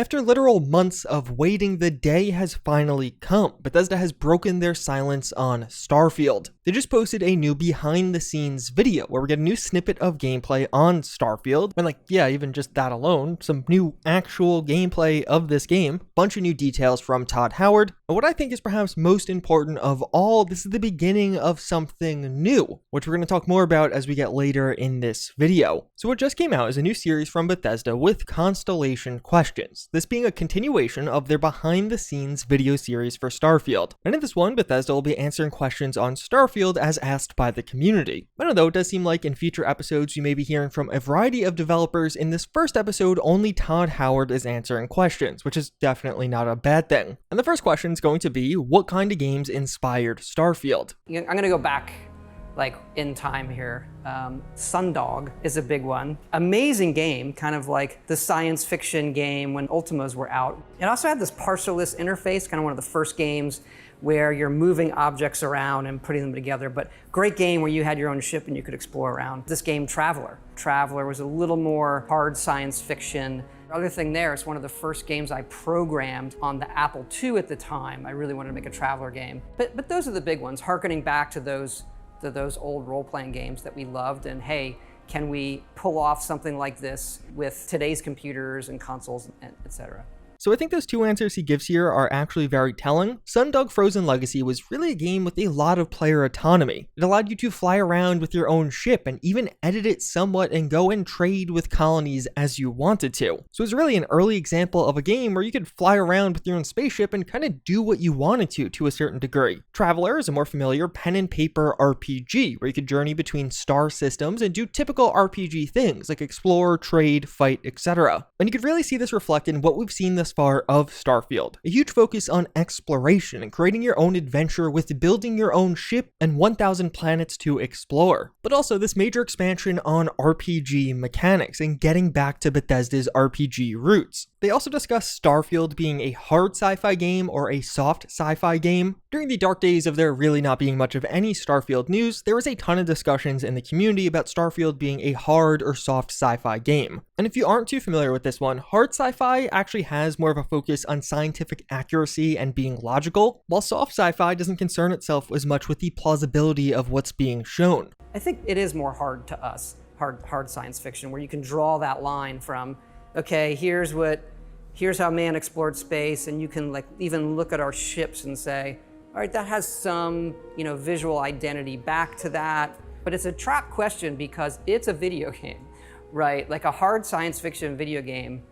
After literal months of waiting, the day has finally come. Bethesda has broken their silence on Starfield. They just posted a new behind the scenes video where we get a new snippet of gameplay on Starfield. And even just that alone, some new actual gameplay of this game, bunch of new details from Todd Howard. And what I think is perhaps most important of all, this is the beginning of something new, which we're going to talk more about as we get later in this video. So what just came out is a new series from Bethesda with Constellation Questions. This being a continuation of their behind the scenes video series for Starfield. And in this one, Bethesda will be answering questions on Starfield as asked by the community. I don't know, it does seem like in future episodes you may be hearing from a variety of developers. In this first episode, only Todd Howard is answering questions, which is definitely not a bad thing. And the first question is going to be, what kind of games inspired Starfield? I'm going to go back in time here. Sundog is a big one. Amazing game, kind of like the science fiction game when Ultimas were out. It also had this parserless interface, kind of one of the first games where you're moving objects around and putting them together, but great game where you had your own ship and you could explore around. This game, Traveler. Traveler was a little more hard science fiction. The other thing there, it's one of the first games I programmed on the Apple II at the time. I really wanted to make a Traveler game. But those are the big ones, harkening back to those old role-playing games that we loved, and hey, can we pull off something like this with today's computers and consoles, etc. So I think those two answers he gives here are actually very telling. Sundog Frozen Legacy was really a game with a lot of player autonomy. It allowed you to fly around with your own ship and even edit it somewhat and go and trade with colonies as you wanted to. So it was really an early example of a game where you could fly around with your own spaceship and kind of do what you wanted to a certain degree. Traveler is a more familiar pen and paper RPG where you could journey between star systems and do typical RPG things like explore, trade, fight, etc. And you could really see this reflected in what we've seen thus far of Starfield. A huge focus on exploration and creating your own adventure with building your own ship and 1,000 planets to explore. But also this major expansion on RPG mechanics and getting back to Bethesda's RPG roots. They also discuss Starfield being a hard sci-fi game or a soft sci-fi game. During the dark days of there really not being much of any Starfield news, there was a ton of discussions in the community about Starfield being a hard or soft sci-fi game. And if you aren't too familiar with this one, hard sci-fi actually has more of a focus on scientific accuracy and being logical, while soft sci-fi doesn't concern itself as much with the plausibility of what's being shown. I think it is more hard to us, hard science fiction, where you can draw that line from, okay, here's how man explored space, and you can even look at our ships and say, all right, that has some, visual identity back to that. But it's a trap question because it's a video game, right? Like a hard science fiction video game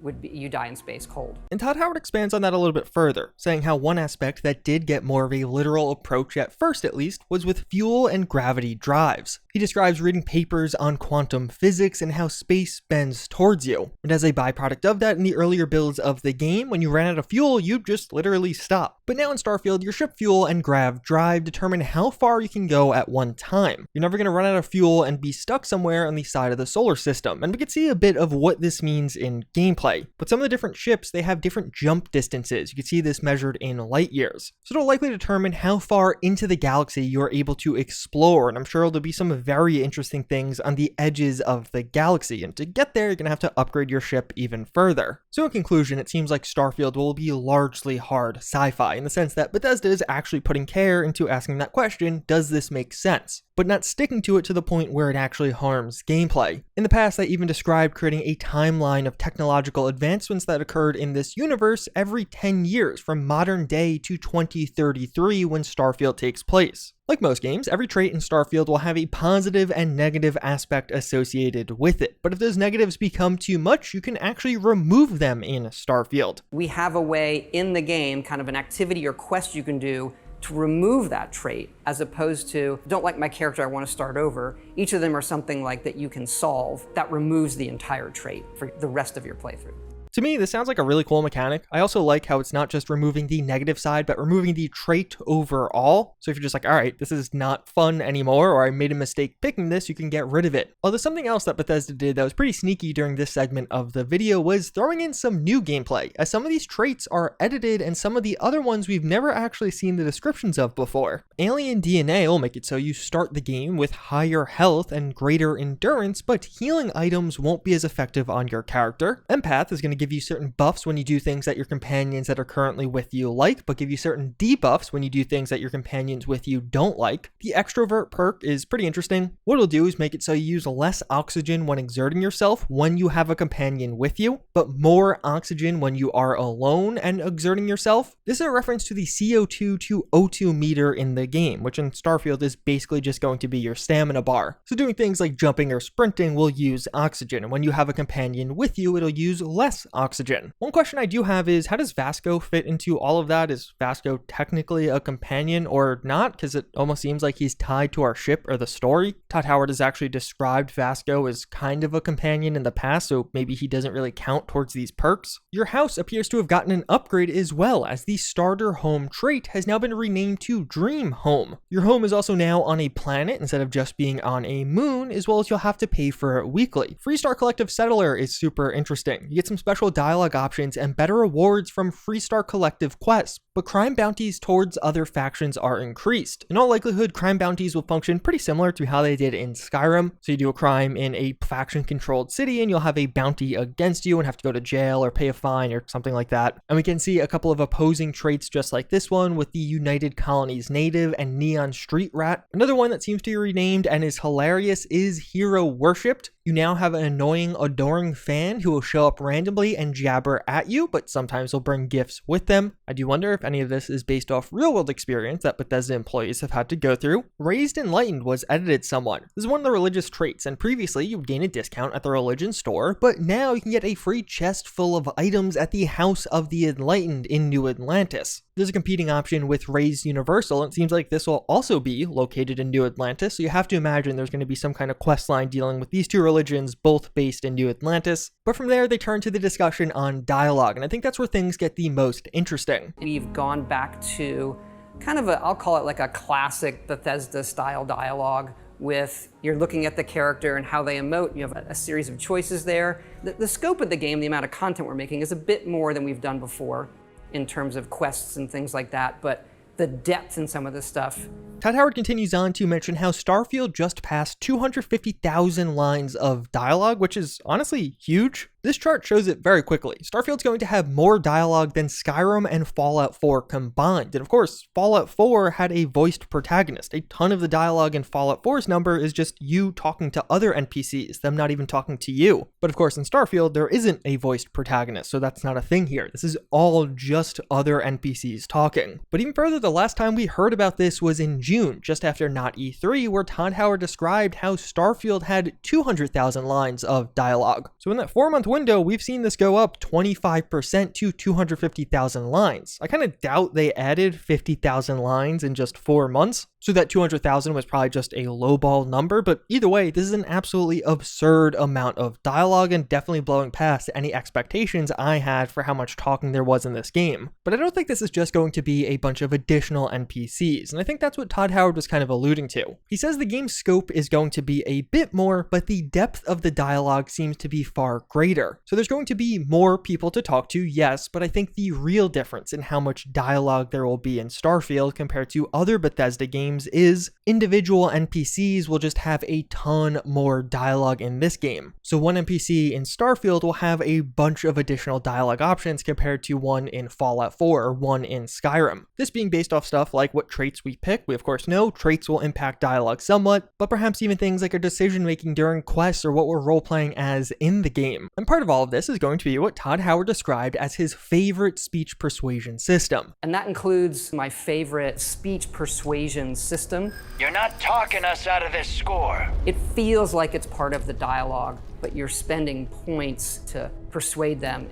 would be you die in space cold. And Todd Howard expands on that a little bit further, saying how one aspect that did get more of a literal approach at first at least was with fuel and gravity drives. He describes reading papers on quantum physics and how space bends towards you. And as a byproduct of that, in the earlier builds of the game, when you ran out of fuel, you'd just literally stop. But now in Starfield, your ship fuel and grav drive determine how far you can go at one time. You're never going to run out of fuel and be stuck somewhere on the side of the solar system. And we can see a bit of what this means in gameplay. But some of the different ships, they have different jump distances. You can see this measured in light years. So it'll likely determine how far into the galaxy you're able to explore. And I'm sure there'll be some very interesting things on the edges of the galaxy. And to get there, you're going to have to upgrade your ship even further. So in conclusion, it seems like Starfield will be largely hard sci-fi in the sense that Bethesda is actually putting care into asking that question, does this make sense? But not sticking to it to the point where it actually harms gameplay. In the past, they even described creating a timeline of technological advancements that occurred in this universe every 10 years from modern day to 2033 when Starfield takes place. Like most games, every trait in Starfield will have a positive and negative aspect associated with it. But if those negatives become too much, you can actually remove them in Starfield. We have a way in the game, kind of an activity or quest you can do to remove that trait, as opposed to, don't like my character, I want to start over. Each of them are something like that you can solve that removes the entire trait for the rest of your playthrough. To me, this sounds like a really cool mechanic. I also like how it's not just removing the negative side, but removing the trait overall. So if you're just like, all right, this is not fun anymore, or I made a mistake picking this, you can get rid of it. Although something else that Bethesda did that was pretty sneaky during this segment of the video was throwing in some new gameplay, as some of these traits are edited and some of the other ones we've never actually seen the descriptions of before. Alien DNA will make it so you start the game with higher health and greater endurance, but healing items won't be as effective on your character. Empath is going to give you certain buffs when you do things that your companions that are currently with you like, but give you certain debuffs when you do things that your companions with you don't like. The extrovert perk is pretty interesting. What it'll do is make it so you use less oxygen when exerting yourself when you have a companion with you, but more oxygen when you are alone and exerting yourself. This is a reference to the CO2 to O2 meter in the game, which in Starfield is basically just going to be your stamina bar. So doing things like jumping or sprinting will use oxygen, and when you have a companion with you, it'll use less oxygen. One question I do have is, how does Vasco fit into all of that? Is Vasco technically a companion or not? Because it almost seems like he's tied to our ship or the story. Todd Howard has actually described Vasco as kind of a companion in the past, so maybe he doesn't really count towards these perks. Your house appears to have gotten an upgrade as well, as the starter home trait has now been renamed to Dream Home. Your home is also now on a planet instead of just being on a moon, as well as you'll have to pay for it weekly. Freestar Collective Settler is super interesting. You get some special dialogue options and better rewards from Freestar Collective quests, but crime bounties towards other factions are increased. In all likelihood, crime bounties will function pretty similar to how they did in Skyrim. So you do a crime in a faction-controlled city and you'll have a bounty against you and have to go to jail or pay a fine or something like that. And we can see a couple of opposing traits just like this one with the United Colonies Native and Neon Street Rat. Another one that seems to be renamed and is hilarious is Hero Worshipped. You now have an annoying, adoring fan who will show up randomly and jabber at you, but sometimes will bring gifts with them. I do wonder if any of this is based off real-world experience that Bethesda employees have had to go through. Raised Enlightened was edited somewhat. This is one of the religious traits, and previously you would gain a discount at the religion store, but now you can get a free chest full of items at the House of the Enlightened in New Atlantis. There's a competing option with Raised Universal, and it seems like this will also be located in New Atlantis, so you have to imagine there's going to be some kind of quest line dealing with these two religions, both based in New Atlantis. But from there, they turn to the discussion on dialogue, and I think that's where things get the most interesting. We've gone back to kind of I'll call it like a classic Bethesda style dialogue, with you're looking at the character and how they emote. You have a series of choices there. The scope of the game, the amount of content we're making, is a bit more than we've done before in terms of quests and things like that, but the depth in some of this stuff. Todd Howard continues on to mention how Starfield just passed 250,000 lines of dialogue, which is honestly huge. This chart shows it very quickly. Starfield's going to have more dialogue than Skyrim and Fallout 4 combined. And of course, Fallout 4 had a voiced protagonist. A ton of the dialogue in Fallout 4's number is just you talking to other NPCs, them not even talking to you. But of course, in Starfield, there isn't a voiced protagonist, so that's not a thing here. This is all just other NPCs talking. But even further, the last time we heard about this was in June, just after Not E3, where Todd Howard described how Starfield had 200,000 lines of dialogue. So in that 4-month window, we've seen this go up 25% to 250,000 lines. I kind of doubt they added 50,000 lines in just 4 months. So that 200,000 was probably just a lowball number, but either way, this is an absolutely absurd amount of dialogue and definitely blowing past any expectations I had for how much talking there was in this game. But I don't think this is just going to be a bunch of additional NPCs, and I think that's what Todd Howard was kind of alluding to. He says the game's scope is going to be a bit more, but the depth of the dialogue seems to be far greater. So there's going to be more people to talk to, yes, but I think the real difference in how much dialogue there will be in Starfield compared to other Bethesda games is individual NPCs will just have a ton more dialogue in this game. So one NPC in Starfield will have a bunch of additional dialogue options compared to one in Fallout 4 or one in Skyrim. This being based off stuff like what traits we pick. We of course know traits will impact dialogue somewhat, but perhaps even things like our decision making during quests or what we're role-playing as in the game. And part of all of this is going to be what Todd Howard described as his favorite speech persuasion system. And that includes my favorite speech persuasion system. You're not talking us out of this score. It feels like it's part of the dialogue, but you're spending points to persuade them.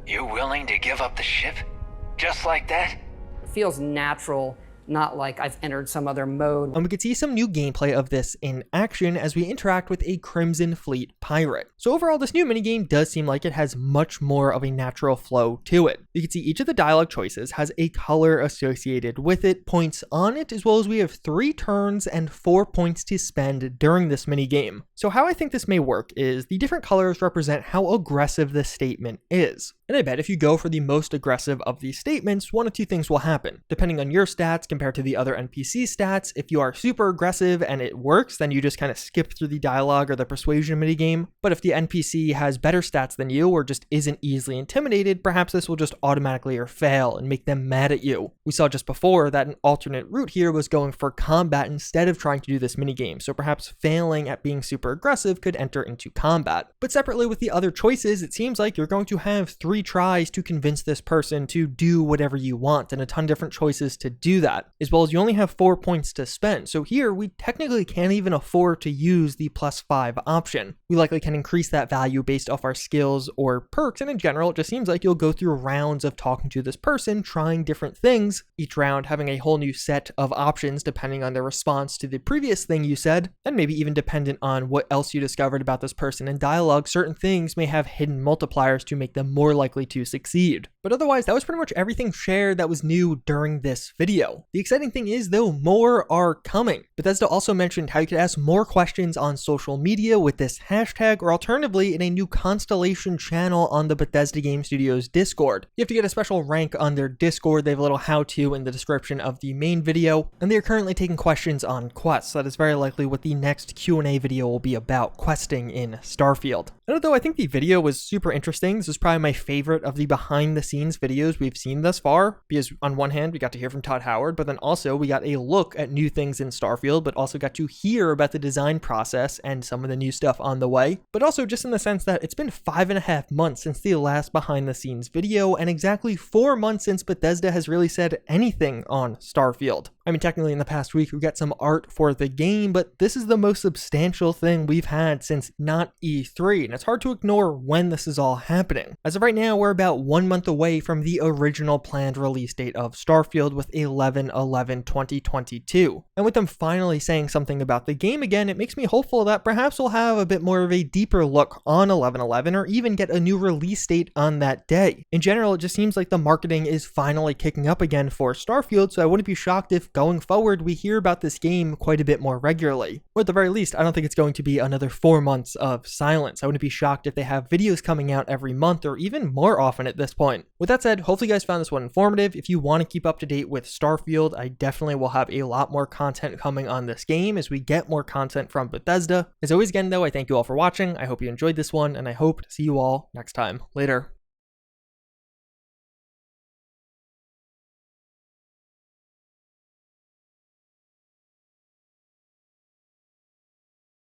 You willing to give up the ship? Just like that? It feels natural, not like I've entered some other mode. And we could see some new gameplay of this in action as we interact with a Crimson Fleet pirate. So overall, this new minigame does seem like it has much more of a natural flow to it. You can see each of the dialogue choices has a color associated with it, points on it, as well as we have 3 turns and 4 points to spend during this minigame. So how I think this may work is the different colors represent how aggressive the statement is. And I bet if you go for the most aggressive of these statements, one of two things will happen. Depending on your stats compared to the other NPC stats. If you are super aggressive and it works, then you just kind of skip through the dialogue or the persuasion minigame. But if the NPC has better stats than you or just isn't easily intimidated, perhaps this will just automatically fail and make them mad at you. We saw just before that an alternate route here was going for combat instead of trying to do this minigame, so perhaps failing at being super aggressive could enter into combat. But separately with the other choices, it seems like you're going to have 3 tries to convince this person to do whatever you want and a ton of different choices to do that, as well as you only have 4 points to spend. So here we technically can't even afford to use the +5 option. We likely can increase that value based off our skills or perks, and in general it just seems like you'll go through rounds of talking to this person, trying different things, each round having a whole new set of options depending on their response to the previous thing you said, and maybe even dependent on what else you discovered about this person in dialogue. Certain things may have hidden multipliers to make them more likely to succeed. But otherwise, that was pretty much everything shared that was new during this video. The exciting thing is, though, more are coming. Bethesda also mentioned how you could ask more questions on social media with this hashtag, or alternatively in a new Constellation channel on the Bethesda Game Studios Discord. You have to get a special rank on their Discord. They have a little how-to in the description of the main video, and they are currently taking questions on quests. That is very likely what the next Q&A video will be about, questing in Starfield. And although I think the video was super interesting, this is probably my favorite of the behind-the-scenes videos we've seen thus far, because on one hand, we got to hear from Todd Howard, but then also we got a look at new things in Starfield, but also got to hear about the design process and some of the new stuff on the way. But also just in the sense that it's been 5.5 months since the last behind-the-scenes video, and exactly 4 months since Bethesda has really said anything on Starfield. I mean, technically in the past week we got some art for the game, but this is the most substantial thing we've had since not E3, and it's hard to ignore when this is all happening. As of right now, we're about 1 month away from the original planned release date of Starfield with 11/11/2022. And with them finally saying something about the game again, it makes me hopeful that perhaps we'll have a bit more of a deeper look on 11/11 or even get a new release date on that day. In general, it just seems like the marketing is finally kicking up again for Starfield, so I wouldn't be shocked if going forward we hear about this game quite a bit more regularly. Or at the very least, I don't think it's going to be another 4 months of silence. I wouldn't be shocked if they have videos coming out every month or even more often at this point. With that said, hopefully you guys found this one informative. If you want to keep up to date with Starfield, I definitely will have a lot more content coming on this game as we get more content from Bethesda. As always, again though, I thank you all for watching. I hope you enjoyed this one, and I hope to see you all next time. Later.